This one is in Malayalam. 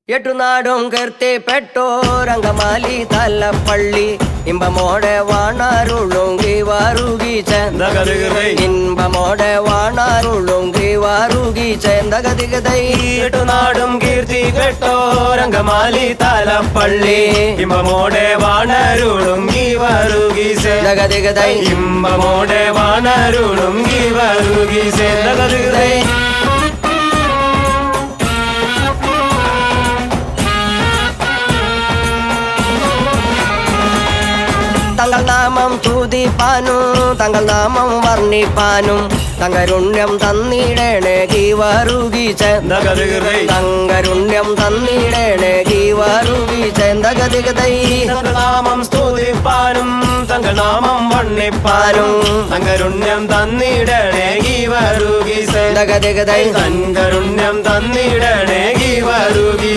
എട്ടുനാടും കീർത്തിപ്പെട്ടോരംഗമാലി തലപ്പള്ളി ഇമ്പമോടെ വാണാരുളുങ്കി വാറുകി ഇമ്പമോടെ വാണാരുളുങ്കി വാറുകി ചേന്തകതികതൈ എട്ടുനാടും കീർത്തിപ്പെട്ടോരംഗമാലി തലപ്പള്ളി ഇമ്പമോടെ വാണരുളുങ്കി വാറുകി ചേന്തകതികതൈ ഇമ്പമോടെ വാണരുളുങ്കി വാറുകി ചേന്തകതികതൈ തങ്ങൾ നാമം തുതിപ്പാനും തങ്ങൾ നാമം വർണ്ണിപ്പാനും തങ്കരുണ്യം തന്നിടേണേ ഗീവാറുകി തങ്കരുണ്യം തന്നിടേണേ ഗീവാറുകി ചേന്തകതികതൈ നാമം സ്തുതിപ്പാനും തങ്ങൾ നാമം വർണ്ണിപ്പാനും തങ്കരുണ്യം തന്നിടണേ ഗീവാറുകി ചേന്തകതികതൈ തങ്കരുണ്യം തന്നിടണേ ഗീവാറുകി